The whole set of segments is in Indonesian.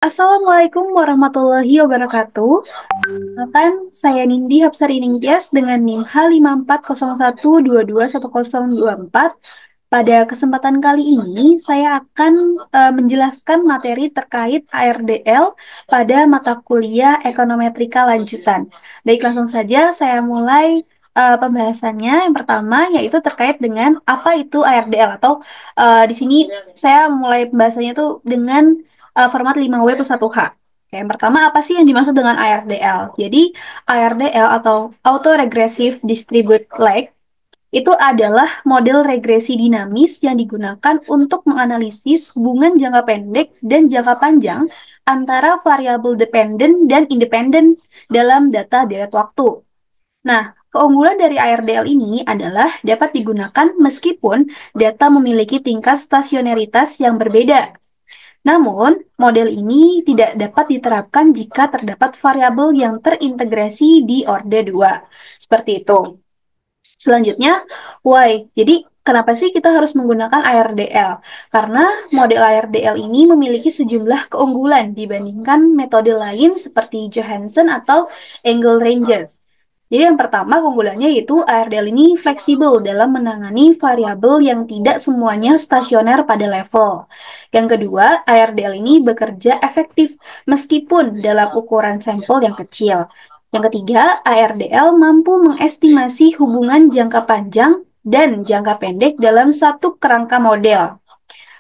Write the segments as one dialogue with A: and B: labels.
A: Assalamualaikum warahmatullahi wabarakatuh. Akan saya Nindi Hapsari Ningtyas dengan NIM H5401221024. Pada kesempatan kali ini, saya akan menjelaskan materi terkait ARDL pada mata kuliah Ekonometrika Lanjutan. Baik, langsung saja saya mulai pembahasannya. Yang pertama yaitu terkait dengan apa itu ARDL atau di sini saya mulai pembahasannya itu dengan format 5W plus 1H. Oke, yang pertama apa sih yang dimaksud dengan ARDL? Jadi ARDL atau Auto Regressive Distribute Lag itu adalah model regresi dinamis yang digunakan untuk menganalisis hubungan jangka pendek dan jangka panjang antara variabel dependen dan independen dalam data deret waktu. Nah, keunggulan dari ARDL ini adalah dapat digunakan meskipun data memiliki tingkat stasionaritas yang berbeda. Namun, model ini tidak dapat diterapkan jika terdapat variabel yang terintegrasi di orde 2. Seperti itu. Selanjutnya, why? Jadi, kenapa sih kita harus menggunakan ARDL? Karena model ARDL ini memiliki sejumlah keunggulan dibandingkan metode lain seperti Johansson atau Angle Ranger. Jadi yang pertama keunggulannya yaitu ARDL ini fleksibel dalam menangani variabel yang tidak semuanya stasioner pada level. Yang kedua, ARDL ini bekerja efektif meskipun dalam ukuran sampel yang kecil. Yang ketiga, ARDL mampu mengestimasi hubungan jangka panjang dan jangka pendek dalam satu kerangka model.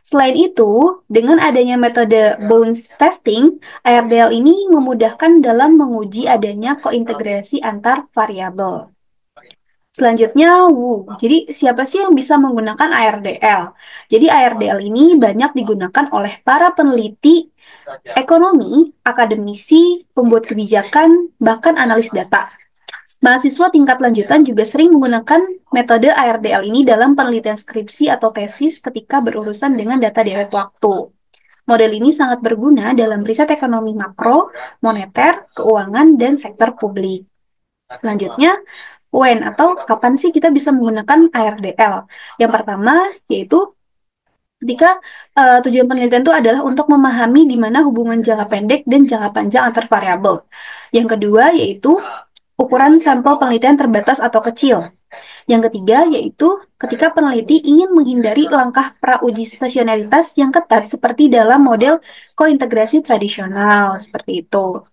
A: Selain itu, dengan adanya metode bounds testing, ARDL ini memudahkan dalam menguji adanya kointegrasi antar variabel. Selanjutnya, Jadi, siapa sih yang bisa menggunakan ARDL? Jadi, ARDL ini banyak digunakan oleh para peneliti ekonomi, akademisi, pembuat kebijakan, bahkan analis data. Mahasiswa tingkat lanjutan juga sering menggunakan metode ARDL ini dalam penelitian skripsi atau tesis ketika berurusan dengan data deret waktu. Model ini sangat berguna dalam riset ekonomi makro, moneter, keuangan, dan sektor publik. Selanjutnya, when atau kapan sih kita bisa menggunakan ARDL? Yang pertama yaitu ketika tujuan penelitian itu adalah untuk memahami di mana hubungan jangka pendek dan jangka panjang antar variabel. Yang kedua yaitu ukuran sampel penelitian terbatas atau kecil. Yang ketiga yaitu ketika peneliti ingin menghindari langkah pra-uji stasionaritas yang ketat seperti dalam model kointegrasi tradisional, seperti itu.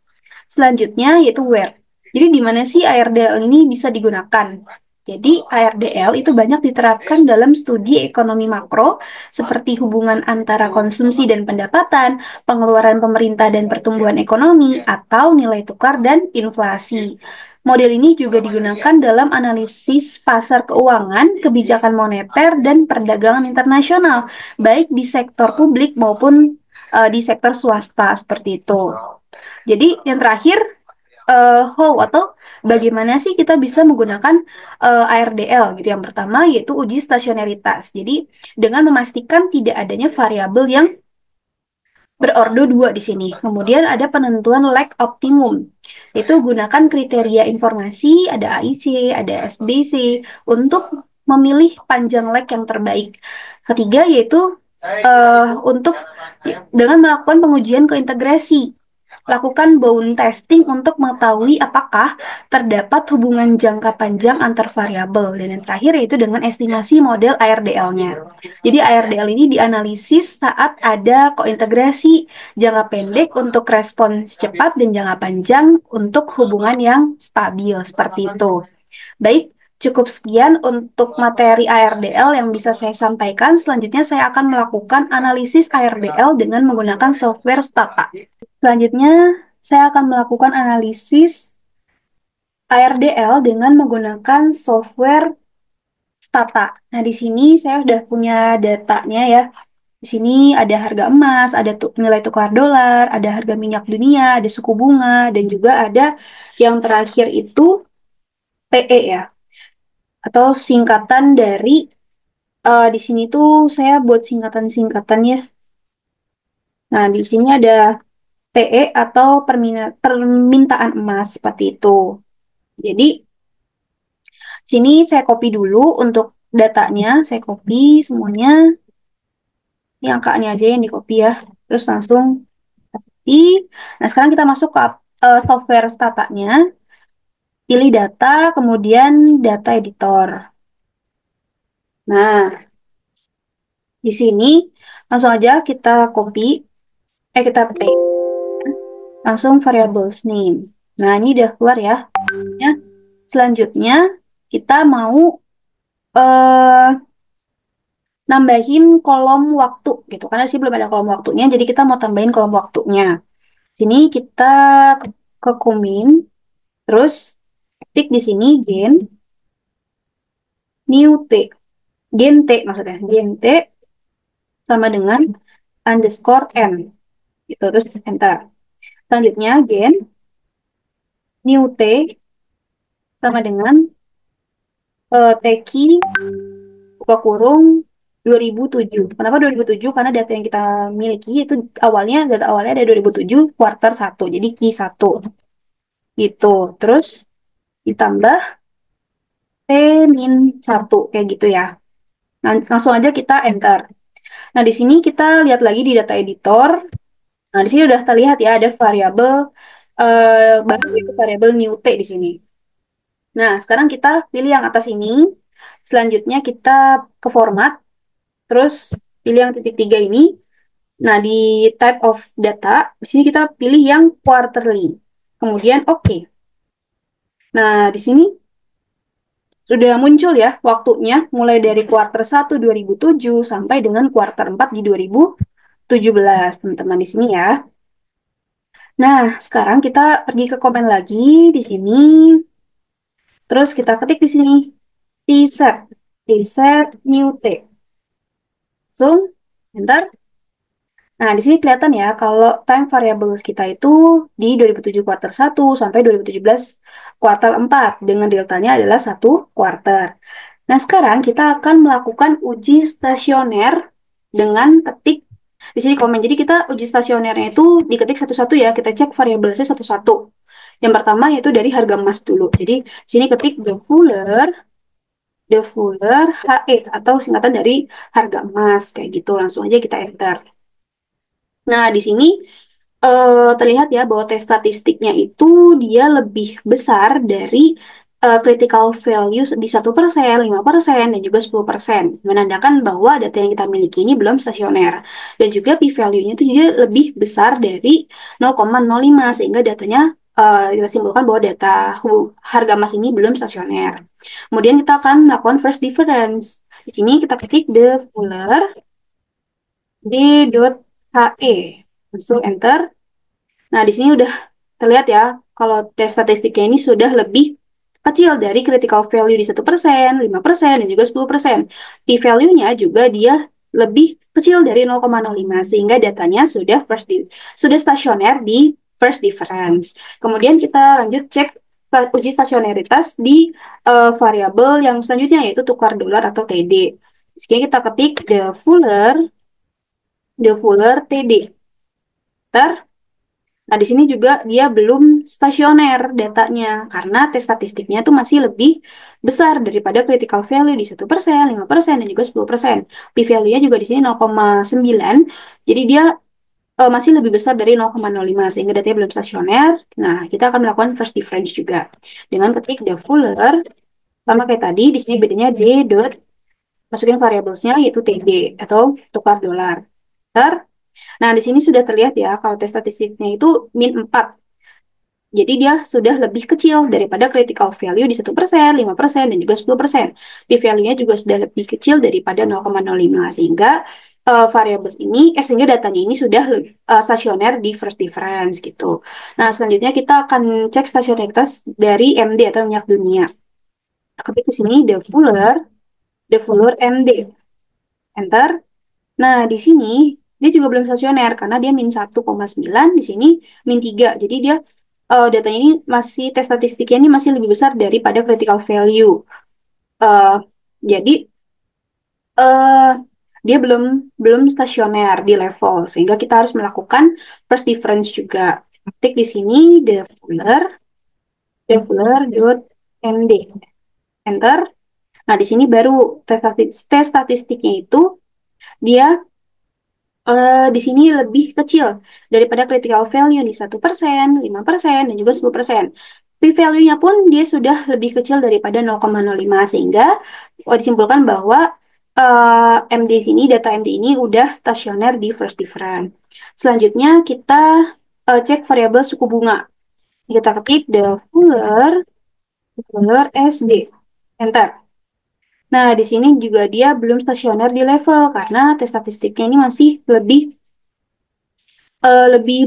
A: Selanjutnya yaitu where. Jadi di mana sih ARDL ini bisa digunakan? Jadi ARDL itu banyak diterapkan dalam studi ekonomi makro seperti hubungan antara konsumsi dan pendapatan, pengeluaran pemerintah dan pertumbuhan ekonomi, atau nilai tukar dan inflasi. Model ini juga digunakan dalam analisis pasar keuangan, kebijakan moneter, dan perdagangan internasional, baik di sektor publik maupun di sektor swasta seperti itu. Jadi yang terakhir, how atau bagaimana sih kita bisa menggunakan ARDL gitu. Yang pertama yaitu uji stasionaritas. Jadi dengan memastikan tidak adanya variabel yang berordo 2 di sini. Kemudian ada penentuan lag optimum. Itu gunakan kriteria informasi, ada AIC, ada SBC untuk memilih panjang lag yang terbaik. Ketiga yaitu untuk dengan melakukan pengujian keintegrasi. Lakukan bound testing untuk mengetahui apakah terdapat hubungan jangka panjang antar variabel. Dan yang terakhir yaitu dengan estimasi model ARDL-nya. Jadi ARDL ini dianalisis saat ada kointegrasi jangka pendek untuk respons cepat dan jangka panjang untuk hubungan yang stabil seperti itu. Baik, cukup sekian untuk materi ARDL yang bisa saya sampaikan. Selanjutnya saya akan melakukan analisis ARDL dengan menggunakan software Stata. Selanjutnya saya akan melakukan analisis ARDL dengan menggunakan software Stata. Nah, di sini saya sudah punya datanya ya. Di sini ada harga emas, ada nilai tukar dolar, ada harga minyak dunia, ada suku bunga, dan juga ada yang terakhir itu PE ya, atau singkatan dari di sini tuh saya buat singkatan-singkatannya. Nah, di sini ada PE atau permintaan emas seperti itu. Jadi, sini saya copy dulu untuk datanya, saya copy semuanya. Ini angkanya aja yang di copy ya. Terus langsung Nah, sekarang kita masuk ke software statanya, pilih data, kemudian data editor. Nah, di sini langsung aja kita copy, kita paste, langsung variables name. Nah, ini udah keluar ya. Ya, selanjutnya kita mau eh, nambahin kolom waktu gitu. Karena sih belum ada kolom waktunya, jadi kita mau tambahin kolom waktunya. Sini kita ke Kumin, terus ketik di sini new t, gen t maksudnya, gen t sama dengan underscore n gitu, terus enter. Selanjutnya gen new t sama dengan teki buka kurung 2007. Kenapa 2007? Karena data yang kita miliki itu data awalnya ada 2007 kuartal 1, jadi Q1 gitu. Terus ditambah T-1 kayak gitu ya. Langsung aja kita enter. Nah, di sini kita lihat lagi di data editor. Nah, di sini udah terlihat ya ada variabel baru, yaitu variabel new t di sini. Nah, sekarang kita pilih yang atas ini. Selanjutnya kita ke format, terus pilih yang titik tiga ini. Nah, di type of data, di sini kita pilih yang quarterly. Kemudian oke. Nah, di sini sudah muncul ya waktunya mulai dari kuartal 1 2007 sampai dengan kuartal 4 di 2017, teman-teman di sini ya. Nah, sekarang kita pergi ke komen lagi di sini. Terus kita ketik di sini tsat, tsat new t. Zoom, enter. Nah, di sini kelihatan ya kalau time variables kita itu di 2007 kuartal 1 sampai 2017 kuartal 4 dengan deltanya adalah 1 kuartal. Nah, sekarang kita akan melakukan uji stasioner dengan ketik di sini komen. Jadi kita uji stasionernya itu diketik satu-satu ya, kita cek variabelnya satu-satu. Yang pertama yaitu dari harga emas dulu. Jadi sini ketik the fuller HE atau singkatan dari harga emas kayak gitu. Langsung aja kita enter. Nah, di sini terlihat ya bahwa tes statistiknya itu dia lebih besar dari critical values di 1%, 5%, dan juga 10%. Menandakan bahwa data yang kita miliki ini belum stasioner. Dan juga p-value-nya itu juga lebih besar dari 0,05, sehingga datanya kita simpulkan bahwa harga emas ini belum stasioner. Kemudian kita akan melakukan first difference. Di sini kita ketik the fuller d.he. Langsung enter. Nah, di sini udah terlihat ya, kalau tes statistiknya ini sudah lebih kecil dari critical value di 1%, 5%, dan juga 10%. P-value-nya juga dia lebih kecil dari 0,05, sehingga datanya sudah stasioner di first difference. Kemudian kita lanjut cek uji stasioneritas di variabel yang selanjutnya, yaitu tukar dolar atau TD. Jadi kita ketik the fuller TD. Nah, di sini juga dia belum stasioner datanya karena tes statistiknya itu masih lebih besar daripada critical value di 1%, 5%, dan juga 10%. P-value-nya juga di sini 0,9, jadi dia masih lebih besar dari 0,05 sehingga datanya belum stasioner. Nah, kita akan melakukan first difference juga dengan ketik the fuller sama kayak tadi. Di sini bedanya d dot masukin variablesnya yaitu TD atau tukar dolar. Nah, di sini sudah terlihat ya kalau tes statistiknya itu min 4. Jadi dia sudah lebih kecil daripada critical value di 1%, 5%, dan juga 10%. P-value-nya juga sudah lebih kecil daripada 0,05. Sehingga datanya ini sudah stasioner di first difference gitu. Nah, selanjutnya kita akan cek stasioneritas dari MD atau minyak dunia. Ketik di sini the fuller MD. Enter. Nah, di sini dia juga belum stasioner karena dia min 1,9, di sini min 3. Jadi dia datanya ini tes statistiknya ini masih lebih besar daripada critical value. Uh, jadi uh, dia belum belum stasioner di level, sehingga kita harus melakukan first difference juga. Ketik di sini the fuller.md. Enter. Nah, di sini baru tes statistiknya itu dia di sini lebih kecil daripada critical value di 1%, 5%, dan juga 10%. P-value-nya pun dia sudah lebih kecil daripada 0,05 sehingga disimpulkan bahwa MD sini, data MD ini udah stasioner di first difference. Selanjutnya kita cek variabel suku bunga. Kita ketik the Fuller SB. Enter. Nah, di sini juga dia belum stasioner di level karena tes statistiknya ini masih lebih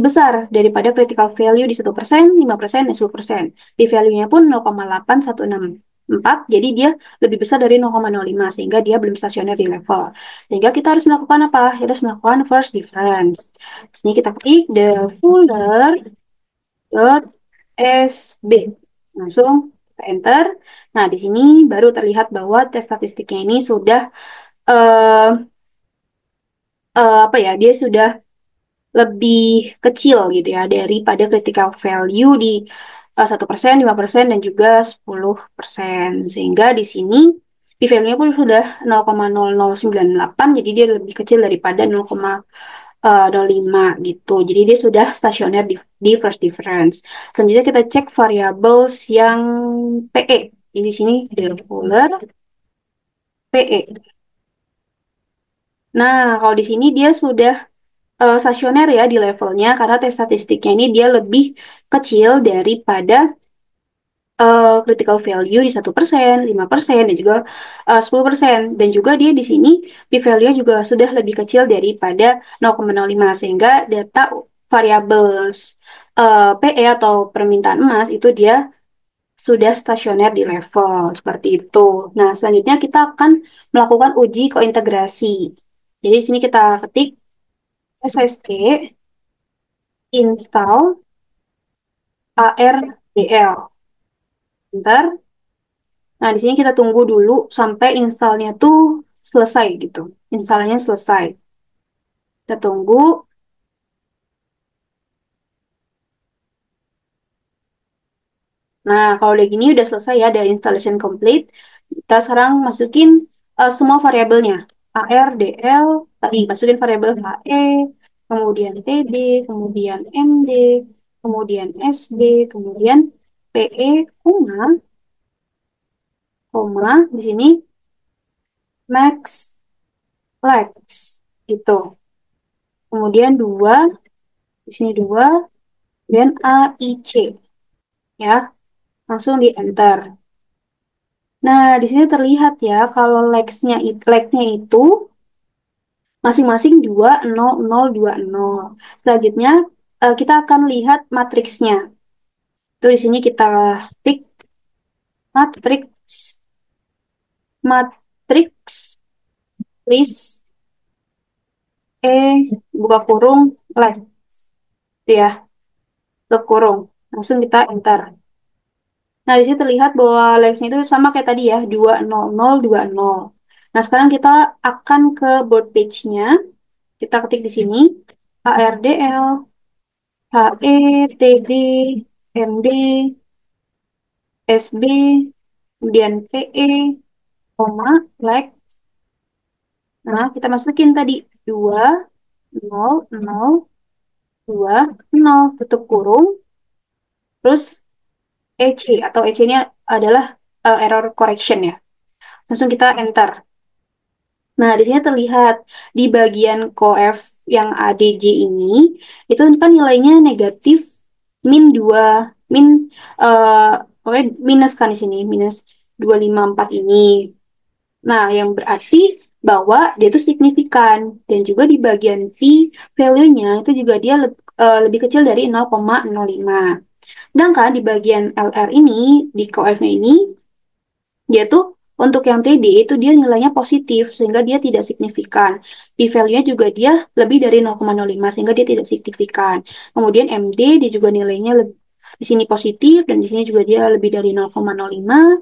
A: besar daripada critical value di 1%, 5%, dan 10%. P-value-nya pun 0,8164, jadi dia lebih besar dari 0,05, sehingga dia belum stasioner di level. Sehingga kita harus melakukan apa? Kita harus melakukan first difference. Di sini kita klik the Fuller dot SB. Langsung kita enter. Nah, di sini baru terlihat bahwa tes statistiknya ini sudah uh, apa ya? Dia sudah lebih kecil gitu ya daripada critical value di 1%, 5%, dan juga 10%. Sehingga di sini p-value-nya pun sudah 0,0098, jadi dia lebih kecil daripada 0,05 gitu. Jadi dia sudah stasioner di first difference. Selanjutnya kita cek variables yang PE. Di sini Fuller PE. Nah, kalau di sini dia sudah stasioner ya di levelnya karena tes statistiknya ini dia lebih kecil daripada critical value di 1%, 5%, dan juga 10%. Dan juga dia di sini p-value juga sudah lebih kecil daripada 0,05 sehingga data variables PE atau permintaan emas itu dia sudah stasioner di level seperti itu. Nah, selanjutnya kita akan melakukan uji kointegrasi. Jadi di sini kita ketik SSC install ARDL. Bentar. Nah, di sini kita tunggu dulu sampai installnya tuh selesai gitu. Instalnya selesai. Kita tunggu. Nah, kalau udah gini udah selesai ya, ada installation complete. Kita sekarang masukin semua variabelnya. AR, DL, tadi masukin variabel HE, kemudian TD, kemudian MD, kemudian SB, kemudian PE, koma, di sini max, lex, gitu. Kemudian dua, di sini dua, dan AIC, ya. Langsung di enter. Nah, di sini terlihat ya kalau legs-nya itu masing-masing 2, 0, 0, 2, 0. Selanjutnya kita akan lihat matriksnya. Itu di sini kita klik matriks, matriks list buka kurung leg, itu ya, tutup kurung. Langsung kita enter. Nah, di sini terlihat bahwa legs-nya itu sama kayak tadi ya, 2, 0, 0, 2, 0. Nah, sekarang kita akan ke board page-nya. Kita ketik di sini ARDL, HE, TD, MD, SB, kemudian PE, koma, like. Nah, kita masukin tadi 2, 0, 0, 2, 0, tutup kurung, terus EC, atau EC-nya adalah error correction ya. Langsung kita enter. Nah, di sini terlihat di bagian coef yang ADJ ini, itu kan nilainya negatif min 2, min, pokoknya minus kan di sini, minus 254 ini. Nah, yang berarti bahwa dia itu signifikan. Dan juga di bagian P, value-nya itu juga dia lebih kecil dari 0,05. Sedangkan di bagian LR ini, di coef-nya ini, dia tuh untuk yang TD itu dia nilainya positif sehingga dia tidak signifikan. P-value-nya juga dia lebih dari 0,05 sehingga dia tidak signifikan. Kemudian MD dia juga nilainya di sini positif dan di sini juga dia lebih dari 0,05.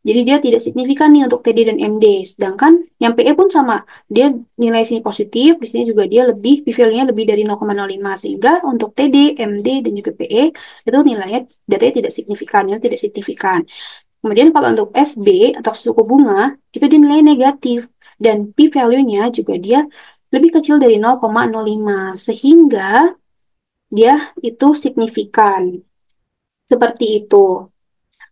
A: Jadi dia tidak signifikan nih untuk TD dan MD. Sedangkan yang PE pun sama. Dia nilai sini positif, di sini juga dia lebih, P-value-nya lebih dari 0,05. Sehingga untuk TD, MD, dan juga PE, itu nilainya datanya tidak signifikan, nilai tidak signifikan. Kemudian kalau untuk SB atau suku bunga, itu dinilai negatif. Dan P-value-nya juga dia lebih kecil dari 0,05 sehingga dia itu signifikan. Seperti itu.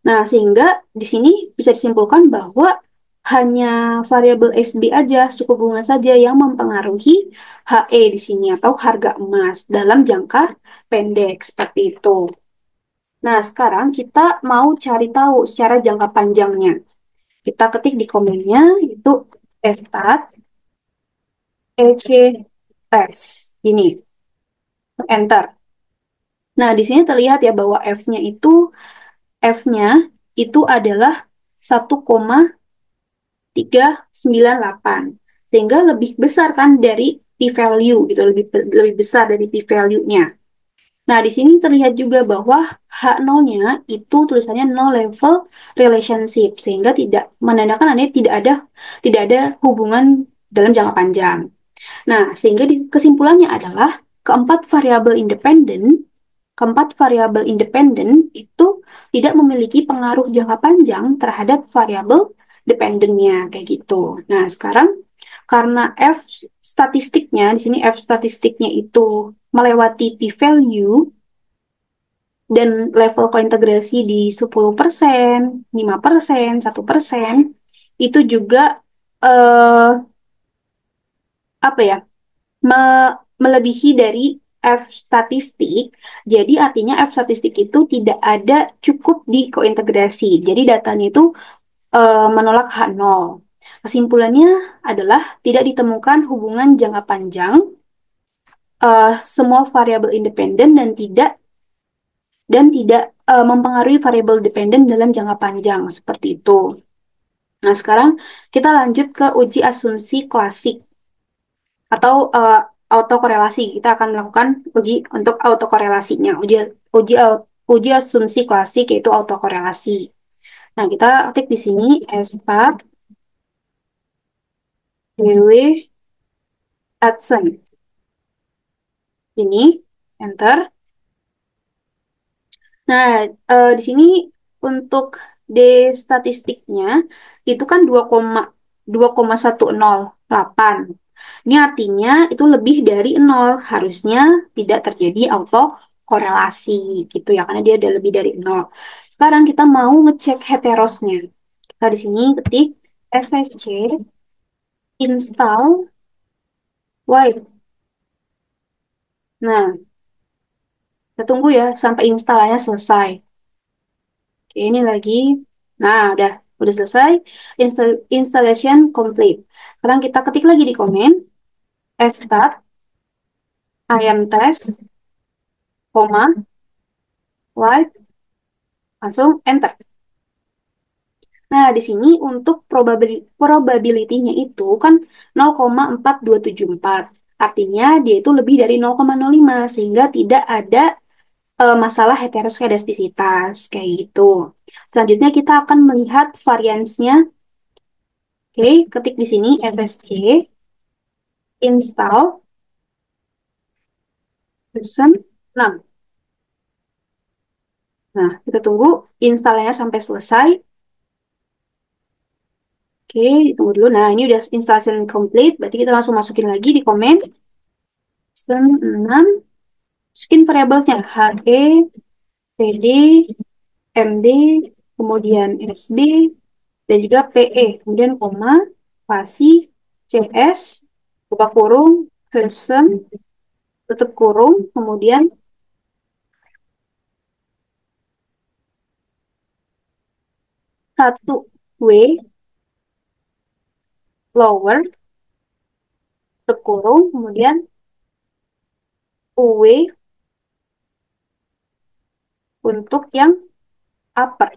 A: Nah, sehingga di sini bisa disimpulkan bahwa hanya variabel SB aja, suku bunga saja yang mempengaruhi HE di sini atau harga emas dalam jangka pendek seperti itu. Nah, sekarang kita mau cari tahu secara jangka panjangnya. Kita ketik di komennya itu stat ECS. Ini, enter. Nah, di sini terlihat ya bahwa F-nya itu adalah 1,398. Sehingga lebih besar kan dari p-value gitu, lebih besar dari p-value-nya. Nah, di sini terlihat juga bahwa H0-nya itu tulisannya no level relationship sehingga tidak menandakan adanya tidak ada hubungan dalam jangka panjang. Nah, sehingga kesimpulannya adalah keempat variabel independen itu tidak memiliki pengaruh jangka panjang terhadap variabel dependennya kayak gitu. Nah, sekarang karena F statistiknya itu melewati p-value dan level kointegrasi di 10%, 5%, 1%, itu juga eh, apa ya? Melebihi dari F statistik. Jadi artinya F statistik itu tidak ada cukup di kointegrasi. Jadi datanya itu menolak H0. Kesimpulannya adalah tidak ditemukan hubungan jangka panjang semua variabel independen dan tidak mempengaruhi variabel dependen dalam jangka panjang seperti itu. Nah, sekarang kita lanjut ke uji asumsi klasik atau autokorelasi. Kita akan melakukan uji untuk autokorelasinya. Uji uji asumsi klasik yaitu autokorelasi. Nah, kita ketik di sini stat dw adsen. Ini enter. Nah, di sini untuk D statistiknya itu kan 2,108. Ini artinya itu lebih dari 0. Harusnya tidak terjadi autokorelasi gitu ya, karena dia ada lebih dari 0. Sekarang kita mau ngecek heterosnya. Kita di sini ketik SSC install white. Nah, kita tunggu ya sampai instalnya selesai. Oke, ini lagi. Nah, udah selesai. Installation complete. Sekarang kita ketik lagi di komen stat imtest, koma, white, langsung enter. Nah, di sini untuk probability-nya itu kan 0,4274. Artinya dia itu lebih dari 0,05 sehingga tidak ada masalah heteroskedastisitas kayak gitu. Selanjutnya kita akan melihat variansnya. Oke, ketik di sini fsc install version 6. Nah, kita tunggu installnya sampai selesai. Oke, tunggu dulu. Nah, ini udah installation complete. Berarti kita langsung masukin lagi di komen. Version 6. Masukin variabelnya HE, PD, MD, kemudian SB, dan juga PE. Kemudian koma, spasi, CS, buka kurung, version, tutup kurung, kemudian 1W, lower, tutup kurung, kemudian UW untuk yang upper.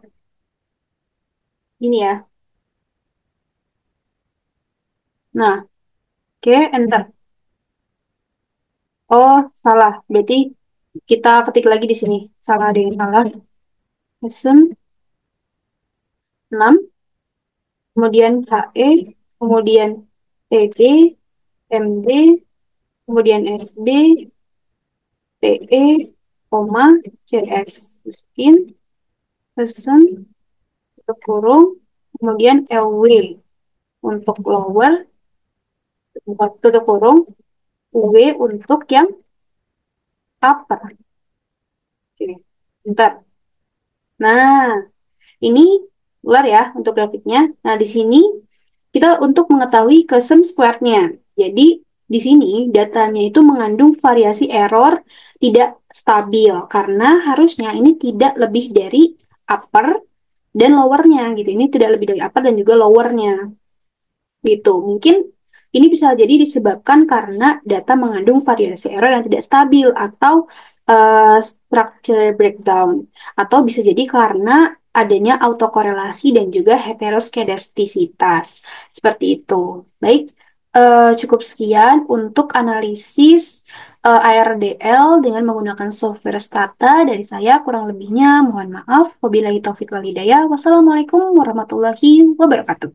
A: Ini ya. Nah, oke, enter. Oh, salah. Berarti kita ketik lagi di sini. Salah, ada yang salah. Lesson 6, kemudian HE, kemudian PD, MD, kemudian SB, PE, koma, CS. Masukin, lesson, tutup kurung, kemudian LW untuk lower, tutup kurung, W untuk yang upper. Sini. Bentar. Nah, ini keluar ya untuk grafiknya. Nah, di sini kita untuk mengetahui ke sum square-nya. Jadi, di sini datanya itu mengandung variasi error tidak stabil karena harusnya ini tidak lebih dari upper dan lower-nya gitu. Ini tidak lebih dari upper dan juga lower-nya gitu. Mungkin ini bisa jadi disebabkan karena data mengandung variasi error yang tidak stabil atau structure breakdown. Atau bisa jadi karena adanya autokorelasi dan juga heteroskedastisitas. Seperti itu. Baik, cukup sekian untuk analisis ARDL dengan menggunakan software Stata. Dari saya kurang lebihnya mohon maaf. Wabillahi taufiq wal hidayah. Wassalamualaikum warahmatullahi wabarakatuh.